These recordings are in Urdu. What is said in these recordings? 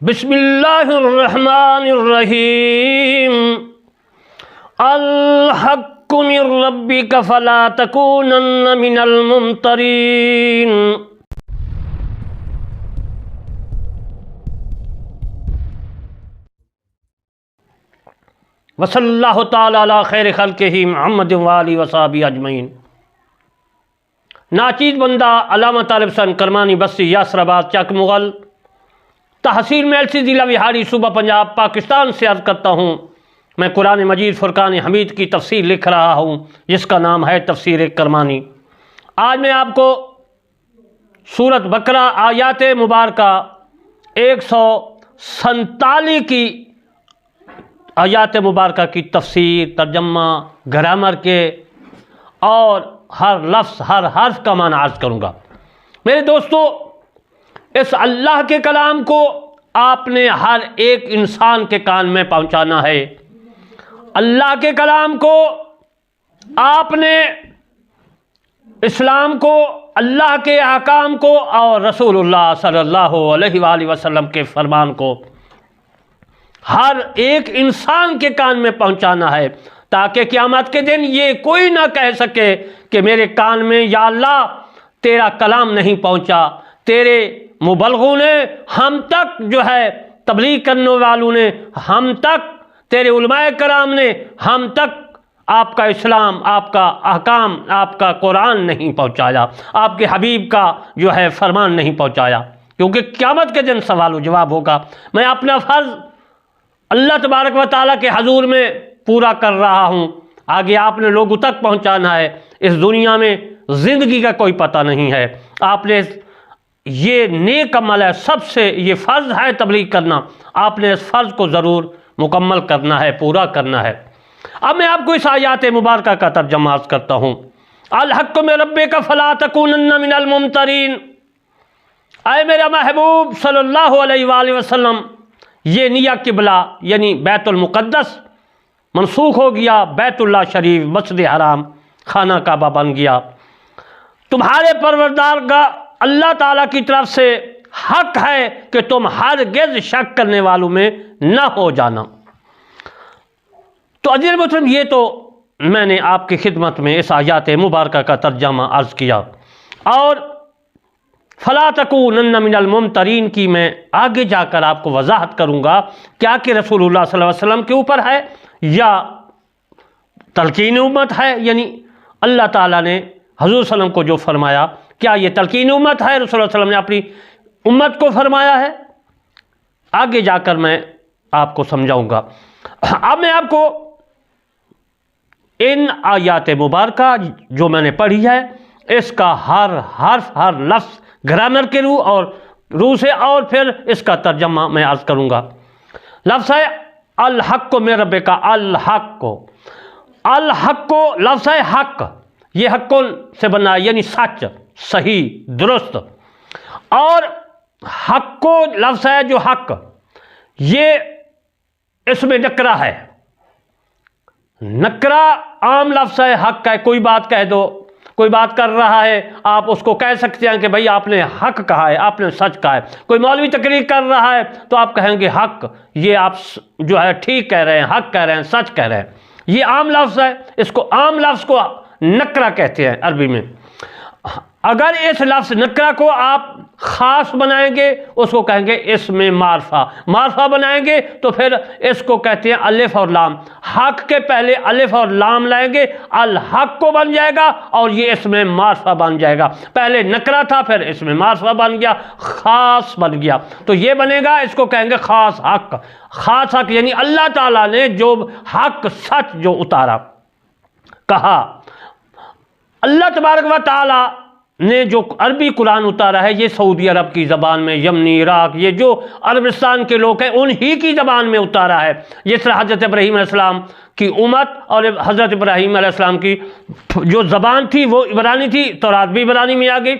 بسم اللہ الرحمن الرحیم الحق من ربک فلا تکونن من الممترین۔ وصلی اللہ تعالی علی خیر خلقہ محمد وآلہ وصحبہ اجمعین۔ ناچیز بندہ علامہ طالب حسین کرمانی بستی یاسر آباد چک مغل تحصیل میلسی ضلع وہاڑی صوبہ پنجاب پاکستان سے عرض کرتا ہوں، میں قرآن مجید فرقان حمید کی تفسیر لکھ رہا ہوں جس کا نام ہے تفسیر کرمانی۔ آج میں آپ کو سورۃ بقرہ آیات مبارکہ 147 کی آیات مبارکہ کی تفسیر، ترجمہ، گرامر کے اور ہر لفظ ہر حرف کا معنی عرض کروں گا۔ میرے دوستو، اس اللہ کے کلام کو آپ نے ہر ایک انسان کے کان میں پہنچانا ہے۔ اللہ کے کلام کو آپ نے اسلام کو، اللہ کے احکام کو اور رسول اللہ صلی اللہ علیہ وآلہ وسلم کے فرمان کو ہر ایک انسان کے کان میں پہنچانا ہے، تاکہ قیامت کے دن یہ کوئی نہ کہہ سکے کہ میرے کان میں یا اللہ تیرا کلام نہیں پہنچا، تیرے مبلغوں نے ہم تک جو ہے تبلیغ کرنے والوں نے ہم تک، تیرے علماء کرام نے ہم تک آپ کا اسلام، آپ کا احکام، آپ کا قرآن نہیں پہنچایا، آپ کے حبیب کا جو ہے فرمان نہیں پہنچایا، کیونکہ قیامت کے دن سوال و جواب ہوگا۔ میں اپنا فرض اللہ تبارک و تعالیٰ کے حضور میں پورا کر رہا ہوں، آگے آپ نے لوگوں تک پہنچانا ہے۔ اس دنیا میں زندگی کا کوئی پتہ نہیں ہے، آپ نے یہ نیک عمل ہے، سب سے یہ فرض ہے تبلیغ کرنا، آپ نے اس فرض کو ضرور مکمل کرنا ہے، پورا کرنا ہے۔ اب میں آپ کو اس آیات مبارکہ کا ترجمہ عرض کرتا ہوں۔ الحق من ربک فلا تکونن من الممترین۔ اے میرا محبوب صلی اللہ علیہ وآلہ وسلم، یہ نیا قبلہ یعنی بیت المقدس منسوخ ہو گیا، بیت اللہ شریف مسجد حرام خانہ کعبہ بن گیا۔ تمہارے پروردگار کا اللہ تعالیٰ کی طرف سے حق ہے کہ تم ہرگز شک کرنے والوں میں نہ ہو جانا۔ تو عزیز محترم، یہ تو میں نے آپ کی خدمت میں اس آیات مبارکہ کا ترجمہ عرض کیا، اور فلا تکونن من الممترین کی میں آگے جا کر آپ کو وضاحت کروں گا، کیا کہ رسول اللہ صلی اللہ علیہ وسلم کے اوپر ہے یا تلقین امت ہے، یعنی اللہ تعالیٰ نے حضور صلی اللہ علیہ وسلم کو جو فرمایا، کیا یہ تلقین امت ہے، رسول اللہ صلی اللہ علیہ وسلم نے اپنی امت کو فرمایا ہے؟ آگے جا کر میں آپ کو سمجھاؤں گا۔ اب میں آپ کو ان آیات مبارکہ جو میں نے پڑھی ہے اس کا ہر حرف ہر لفظ گرامر کے روح سے اور پھر اس کا ترجمہ میں عرض کروں گا۔ لفظ ہے الحق من ربک، الحق، الحق لفظ ہے حق، یہ حق سے بنا ہے یعنی سچ، صحیح، درست، اور حق کو لفظ ہے جو حق، یہ اس میں نکرہ ہے، نکرہ عام لفظ ہے، حق ہے، کوئی بات کہہ دو، کوئی بات کر رہا ہے آپ اس کو کہہ سکتے ہیں کہ بھئی آپ نے حق کہا ہے، آپ نے سچ کہا ہے۔ کوئی مولوی تقریر کر رہا ہے تو آپ کہیں گے حق، یہ آپ جو ہے ٹھیک کہہ رہے ہیں، حق کہہ رہے ہیں، سچ کہہ رہے ہیں، یہ عام لفظ ہے، اس کو عام لفظ کو نکرہ کہتے ہیں عربی میں۔ اگر اس لفظ نکرہ کو آپ خاص بنائیں گے اس کو کہیں گے اس میں معرفہ، معرفہ بنائیں گے تو پھر اس کو کہتے ہیں الف اور لام، حق کے پہلے الف اور لام لائیں گے، الحق کو بن جائے گا اور یہ اس میں معرفہ بن جائے گا، پہلے نکرہ تھا پھر اس میں معرفہ بن گیا، خاص بن گیا، تو یہ بنے گا، اس کو کہیں گے خاص حق۔ خاص حق یعنی اللہ تعالیٰ نے جو حق سچ جو اتارا، کہا، اللہ تبارک و تعالیٰ نے جو عربی قرآن اتارا ہے یہ سعودی عرب کی زبان میں، یمنی، عراق، یہ جو عربستان کے لوگ ہیں انہی کی زبان میں اتارا ہے، جس طرح حضرت ابراہیم علیہ السلام کی امت اور حضرت ابراہیم علیہ السلام کی جو زبان تھی وہ عبرانی تھی، تورات بھی عبرانی میں آ گئی۔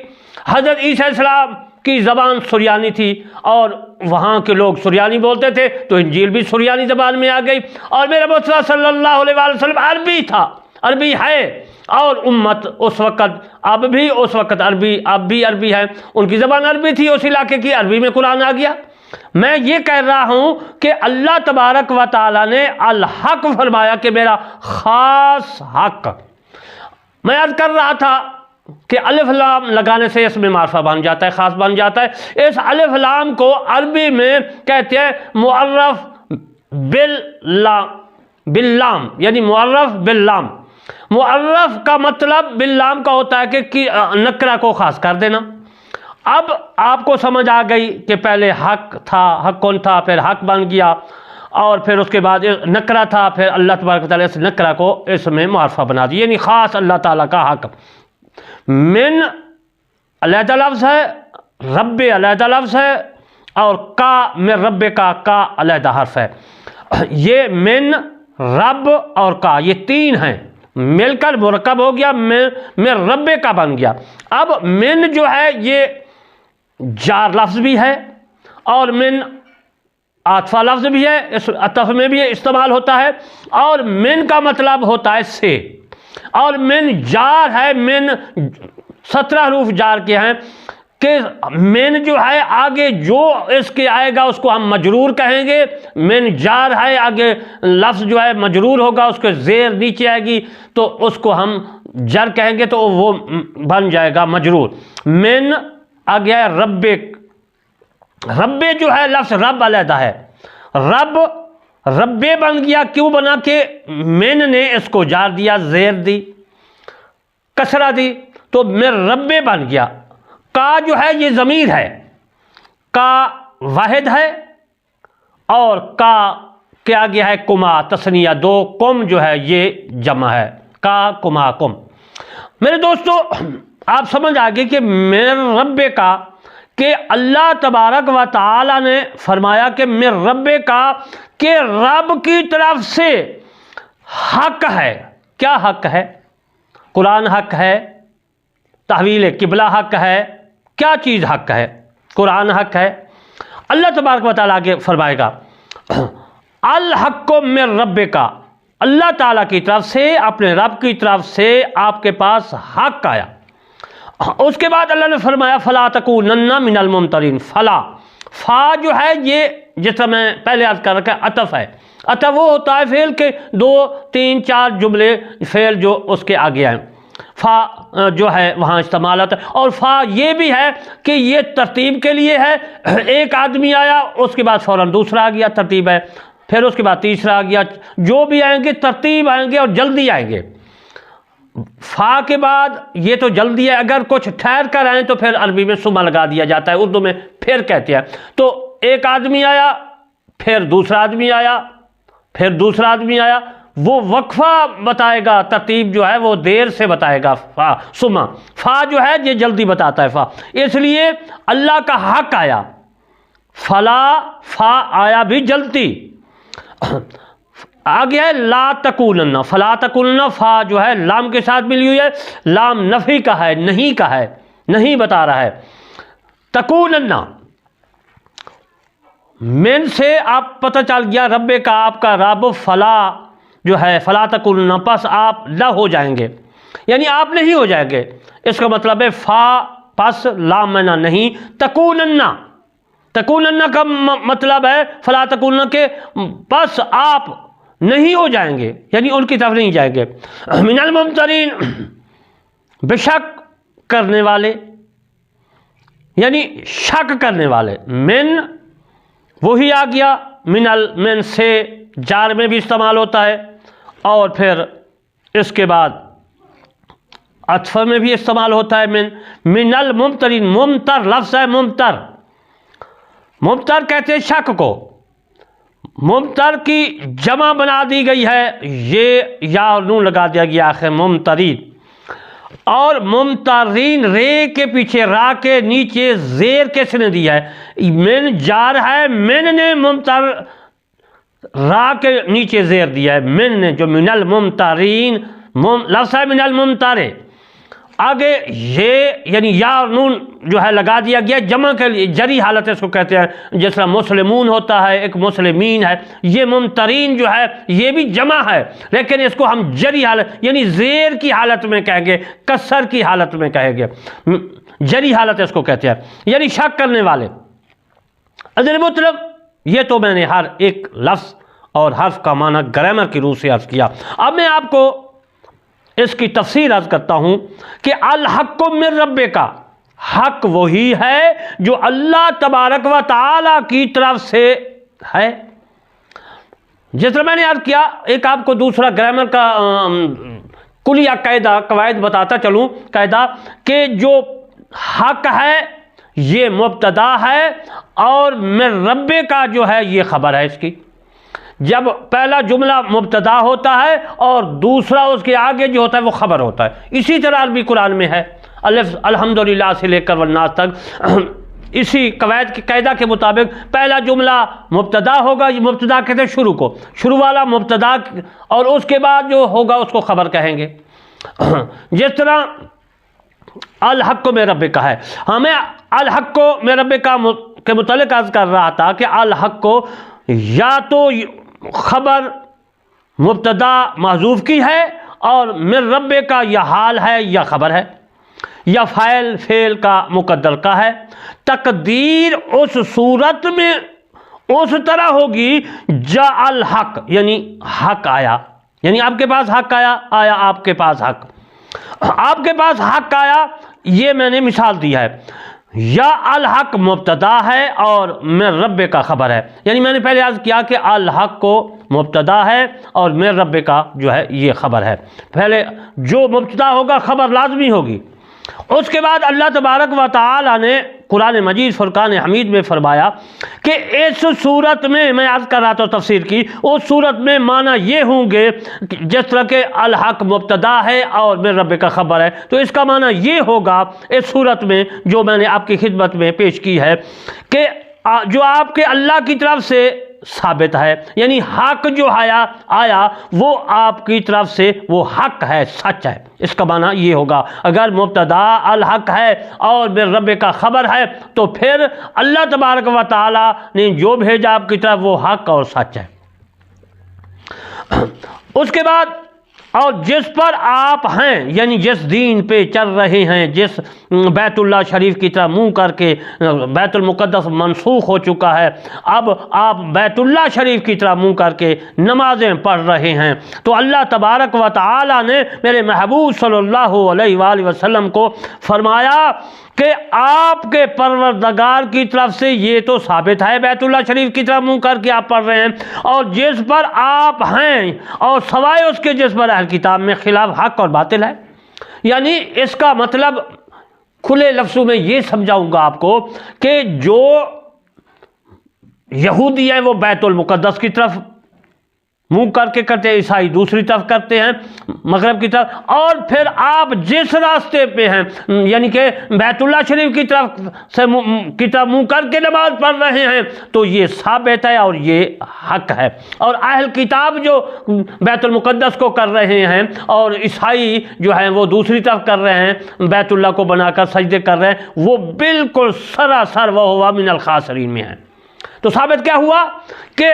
حضرت عیسیٰ علیہ السلام کی زبان سریانی تھی اور وہاں کے لوگ سریانی بولتے تھے تو انجیل بھی سریانی زبان میں آ گئی، اور میرے مصطفیٰ صلی اللہ علیہ وآلہ وسلم عربی تھا، عربی ہے، اور امت اس وقت اب بھی اس وقت عربی، اب بھی عربی ہے، ان کی زبان عربی تھی، اس علاقے کی عربی میں قرآن آ گیا۔ میں یہ کہہ رہا ہوں کہ اللہ تبارک و تعالیٰ نے الحق فرمایا کہ میرا خاص حق. میں عرض کر رہا تھا کہ الف لام لگانے سے اس میں معرفہ بن جاتا ہے، خاص بن جاتا ہے. اس الف لام کو عربی میں کہتے ہیں معرف باللام، یعنی معرف باللام. معرف کا مطلب باللام کا ہوتا ہے کہ نکرہ کو خاص کر دینا. اب آپ کو سمجھ آ گئی کہ پہلے حق تھا، حق کون تھا، پھر حق بن گیا، اور پھر اس کے بعد نکرہ تھا، پھر اللہ تبارک و تعالیٰ اس نکرہ کو اس میں معرفہ بنا دیا، یعنی خاص اللہ تعالیٰ کا حق. من علیحدہ لفظ ہے، رب علیحدہ لفظ ہے، اور کا من رب کا علیحدہ حرف ہے. یہ من، رب اور کا، یہ تین ہیں، مل کر مرکب ہو گیا، من رب کا بن گیا. اب من جو ہے یہ جار لفظ بھی ہے، اور من عاطفہ لفظ بھی ہے، اس عطف میں بھی استعمال ہوتا ہے، اور من کا مطلب ہوتا ہے سے، اور من جار ہے. من 17 حروف جار کے ہیں کہ من جو ہے آگے جو اس کے آئے گا اس کو ہم مجرور کہیں گے. من جار ہے، آگے لفظ جو ہے مجرور ہوگا، اس کے زیر نیچے آئے گی تو اس کو ہم جر کہیں گے تو وہ بن جائے گا مجرور. من آگے ہے رب. رب جو ہے لفظ رب علیحدہ ہے، رب رب بن گیا. کیوں بنا کہ من نے اس کو جار دیا، زیر دی، کسرہ دی، تو من رب بن گیا. کا جو ہے یہ ضمیر ہے، کا واحد ہے، اور کا کے آگے ہے کما تثنیہ دو، کم جو ہے یہ جمع ہے، کا کما کم. میرے دوستو آپ سمجھ آگے کہ من رب کا، کہ اللہ تبارک و تعالی نے فرمایا کہ من رب کا، کہ رب کی طرف سے حق ہے. کیا حق ہے؟ قرآن حق ہے، تحویل قبلہ حق ہے. کیا چیز حق ہے؟ قرآن حق ہے. اللہ تبارک و تعالیٰ آگے فرمائے گا الحق من رب کا، اللہ تعالیٰ کی طرف سے، اپنے رب کی طرف سے آپ کے پاس حق آیا. اس کے بعد اللہ نے فرمایا فلا تکونن من الممترین. فلا، فا جو ہے یہ جس طرح میں پہلے عرض کر رکھا ہے عطف ہے. عطف وہ ہوتا ہے فعل کے 2 3 4 جملے فعل جو اس کے آگے آئیں، فا جو ہے وہاں استعمال ہوتا ہے. اور فا یہ بھی ہے کہ یہ ترتیب کے لیے ہے. ایک آدمی آیا، اس کے بعد فوراً دوسرا آ گیا، ترتیب ہے، پھر اس کے بعد تیسرا آ گیا. جو بھی آئیں گے ترتیب آئیں گے اور جلدی آئیں گے. فا کے بعد یہ تو جلدی ہے، اگر کچھ ٹھہر کر آئیں تو پھر عربی میں سما لگا دیا جاتا ہے، اردو میں پھر کہتے ہیں. تو ایک آدمی آیا، پھر دوسرا آدمی آیا، پھر دوسرا آدمی آیا، وہ وقفہ بتائے گا، ترتیب جو ہے وہ دیر سے بتائے گا. فا سما، فا جو ہے یہ جلدی بتاتا ہے. فا اس لیے اللہ کا حق آیا. فلا، فا آیا بھی جلدی. آگے ہے لا تکونن. فلا تکونن، فا جو ہے لام کے ساتھ ملی ہوئی ہے، لام نفی کا ہے، نہیں کا ہے، نہیں بتا رہا ہے. تکونن من سے آپ پتہ چل گیا رب کا، آپ کا رب. فلا جو ہے فلا تکونن، پس آپ لا ہو جائیں گے، یعنی آپ نہیں ہو جائیں گے. اس کا مطلب ہے فا پس لام منا نہیں. تکونن، تکونن کا مطلب ہے فلا تکونن کے پس آپ نہیں ہو جائیں گے، یعنی ان کی طرف نہیں جائیں گے. من الممترین، بے شک کرنے والے، یعنی شک کرنے والے. من وہی آ گیا، من سے جار میں بھی استعمال ہوتا ہے، اور پھر اس کے بعد عطف میں بھی استعمال ہوتا ہے. من الممترین، ممتر لفظ ہے. ممتر کہتے ہیں شک کو. ممتر کی جمع بنا دی گئی ہے، یہ یا اور نون لگا دیا گیا آخر ممترین. اور ممترین رے کے پیچھے را کے نیچے زیر کس نے دیا ہے؟ من جار ہے، من نے ممتر را کے نیچے زیر دیا ہے. من نے جو من الممترین لفظ ہے، من الممتر. آگے یہ یعنی یا اور نون جو ہے لگا دیا گیا جمع کے لیے، جری حالت اس کو کہتے ہیں. جس طرح مسلمون ہوتا ہے، ایک مسلمین ہے. یہ ممترین جو ہے یہ بھی جمع ہے، لیکن اس کو ہم جری حالت یعنی زیر کی حالت میں کہیں گے، کسر کی حالت میں کہیں گے. جری حالت اس کو کہتے ہیں، یعنی شک کرنے والے. عزیز محترم، یہ تو میں نے ہر ایک لفظ اور حرف کا معنی گرامر کی روح سے عرض کیا۔ اب میں آپ کو اس کی تفسیر عرض کرتا ہوں کہ الحق من ربک، حق وہی ہے جو اللہ تبارک و تعالی کی طرف سے ہے۔ جس طرح میں نے عرض کیا، ایک آپ کو دوسرا گرامر کا کلیہ قاعدہ قواعد بتاتا چلوں، قاعدہ کہ جو حق ہے یہ مبتدا ہے اور من رب کا جو ہے یہ خبر ہے اس کی۔ جب پہلا جملہ مبتدا ہوتا ہے اور دوسرا اس کے آگے جو ہوتا ہے وہ خبر ہوتا ہے۔ اسی طرح عربی قرآن میں ہے، الف الحمدللہ سے لے کر والناس تک، اسی قواعد کے قاعدہ کے مطابق پہلا جملہ مبتدا ہوگا، یہ مبتدا کہتے ہیں شروع کو، شروع والا مبتدا، اور اس کے بعد جو ہوگا اس کو خبر کہیں گے۔ جس طرح الحق میں رب کا ہے، ہمیں الحق میں رب کا کے متعلق عرض کر رہا تھا کہ الحق کو یا تو خبر مبتدا محذوف کی ہے اور من رب کا یا حال ہے یا خبر ہے، یا فاعل فعل کا مقدر کا ہے۔ تقدیر اس صورت میں اس طرح ہوگی جاء الحق، یعنی حق آیا، یعنی آپ کے پاس حق آیا آپ کے پاس حق، آپ کے پاس حق آیا، یہ میں نے مثال دی ہے۔ یا الحق مبتدا ہے اور من رب کا خبر ہے، یعنی میں نے پہلے عرض کیا کہ الحق کو مبتدا ہے اور من رب کا جو ہے یہ خبر ہے۔ پہلے جو مبتدا ہوگا خبر لازمی ہوگی۔ اس کے بعد اللہ تبارک و تعالی نے قرآن مجید فرقان حمید میں فرمایا کہ اس صورت میں عرض کر رہا تھا تفسیر کی، اس صورت میں معنی یہ ہوں گے جس طرح کہ الحق مبتدا ہے اور من رب کا خبر ہے، تو اس کا معنی یہ ہوگا اس صورت میں جو میں نے آپ کی خدمت میں پیش کی ہے کہ جو آپ کے اللہ کی طرف سے ثابت ہے، یعنی حق جو آیا وہ آپ کی طرف سے وہ حق ہے، سچ ہے۔ اس کا معنی یہ ہوگا اگر مبتدا الحق ہے اور من رب کا خبر ہے تو پھر اللہ تبارک و تعالی نے جو بھیجا آپ کی طرف وہ حق اور سچ ہے۔ اس کے بعد اور جس پر آپ ہیں، یعنی جس دین پہ چل رہے ہیں، جس بیت اللہ شریف کی طرف منہ کر کے بیت المقدس منسوخ ہو چکا ہے، اب آپ بیت اللہ شریف کی طرف منہ کر کے نمازیں پڑھ رہے ہیں، تو اللہ تبارک و تعالی نے میرے محبوب صلی اللہ علیہ وآلہ وسلم کو فرمایا کہ آپ کے پروردگار کی طرف سے یہ تو ثابت ہے بیت اللہ شریف کی طرف منہ کر کے آپ پڑھ رہے ہیں، اور جس پر آپ ہیں اور سوائے اس کے جس پر اہل کتاب میں خلاف حق اور باطل ہے۔ یعنی اس کا مطلب کھلے لفظوں میں یہ سمجھاؤں گا آپ کو کہ جو یہودی ہیں وہ بیت المقدس کی طرف منہ کر کے کرتے ہیں، عیسائی دوسری طرف کرتے ہیں مغرب کی طرف، اور پھر آپ جس راستے پہ ہیں یعنی کہ بیت اللہ شریف کی طرف منہ کر کے نماز پڑھ رہے ہیں تو یہ ثابت ہے اور یہ حق ہے۔ اور اہل کتاب جو بیت المقدس کو کر رہے ہیں اور عیسائی جو ہیں وہ دوسری طرف کر رہے ہیں، بیت اللہ کو بنا کر سجدے کر رہے ہیں، وہ بالکل سراسر وَهُوَ مِنَ الْخَاسِرِينَ میں ہیں۔ تو ثابت کیا ہوا کہ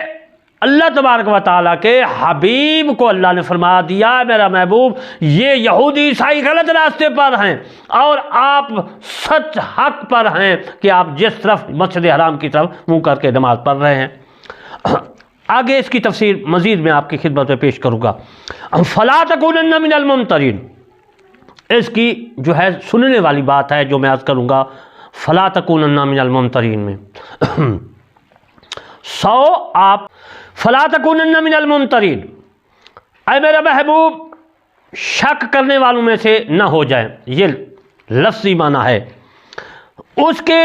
اللہ تبارک و تعالیٰ کے حبیب کو اللہ نے فرما دیا میرا محبوب یہ یہودی عیسائی غلط راستے پر ہیں اور آپ سچ حق پر ہیں کہ آپ جس طرف مسجد حرام کی طرف منہ کر کے نماز پڑھ رہے ہیں۔ آگے اس کی تفسیر مزید میں آپ کی خدمت میں پیش کروں گا۔ فَلَا تَكُونَنَّ مِنَ الْمُمْتَرِينَ، اس کی جو ہے سننے والی بات ہے جو میں عرض کروں گا، فَلَا تَكُونَنَّ مِنَ الْمُمْتَرِينَ میں آپ فَلَا تَكُونَنَّ مِنَ الْمُمْتَرِينَ، اے میرا محبوب شک کرنے والوں میں سے نہ ہو جائیں، یہ لفظی معنی ہے۔ اس کے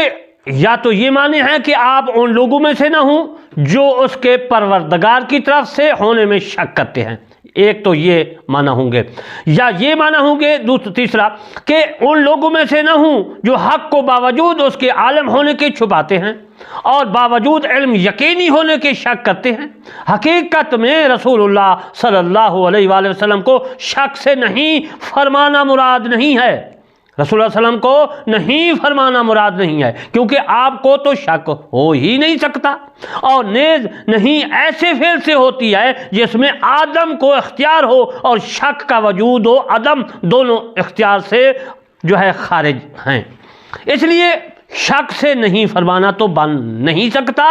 یا تو یہ معنی ہے کہ آپ ان لوگوں میں سے نہ ہوں جو اس کے پروردگار کی طرف سے ہونے میں شک کرتے ہیں، ایک تو یہ معنی ہوں گے، یا یہ معنی ہوں گے تیسرا کہ ان لوگوں میں سے نہ ہوں جو حق کو باوجود اس کے عالم ہونے کے چھپاتے ہیں اور باوجود علم یقینی ہونے کے شک کرتے ہیں۔ حقیقت میں رسول اللہ صلی اللہ علیہ وآلہ وسلم کو شک سے نہیں فرمانا مراد نہیں ہے، رسول اللہ علیہ وسلم کو نہیں فرمانا مراد نہیں ہے، کیونکہ آپ کو تو شک ہو ہی نہیں سکتا، اور نیز نہیں ایسے فعل سے ہوتی ہے جس میں عدم کو اختیار ہو اور شک کا وجود ہو، عدم دونوں اختیار سے جو ہے خارج ہیں۔ اس لیے شک سے نہیں فرمانا تو بن نہیں سکتا،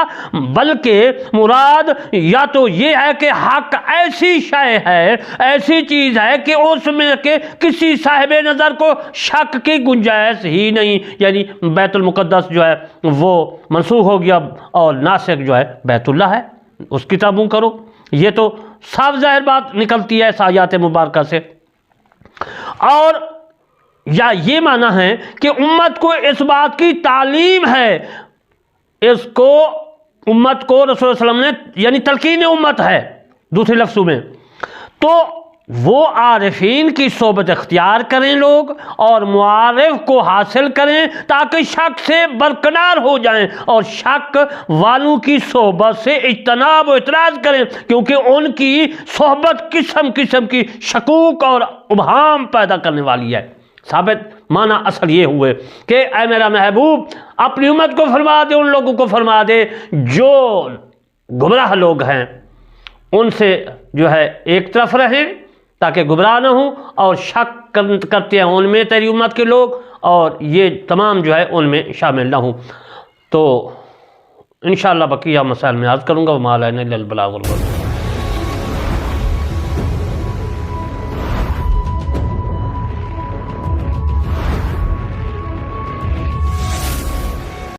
بلکہ مراد یا تو یہ ہے کہ حق ایسی شے ہے، ایسی چیز ہے کہ اس میں کہ کسی صاحب نظر کو شک کی گنجائش ہی نہیں، یعنی بیت المقدس جو ہے وہ منسوخ ہو گیا اور ناسخ جو ہے بیت اللہ ہے، اس کی طرف منہ کرو۔ یہ تو صاف ظاہر بات نکلتی ہے اس آیات مبارکہ سے۔ اور یا یہ معنی ہے کہ امت کو اس بات کی تعلیم ہے، اس کو امت کو رسول صلی اللہ علیہ وسلم نے یعنی تلقین امت ہے دوسرے لفظوں میں، تو وہ عارفین کی صحبت اختیار کریں لوگ اور معارف کو حاصل کریں تاکہ شک سے برکنار ہو جائیں، اور شک والوں کی صحبت سے اجتناب و اعتراض کریں، کیونکہ ان کی صحبت قسم قسم کی شکوک اور ابہام پیدا کرنے والی ہے۔ ثابت معنی اصل یہ ہوئے کہ اے میرا محبوب اپنی امت کو فرما دے، ان لوگوں کو فرما دے جو گمراہ لوگ ہیں ان سے جو ہے ایک طرف رہیں تاکہ گمراہ نہ ہوں، اور شک کرتے ہیں ان میں تیری امت کے لوگ، اور یہ تمام جو ہے ان میں شامل نہ ہوں۔ تو انشاءاللہ بقیہ مسائل میں عرض کروں گا۔ وما علینا الا البلاغ المبین۔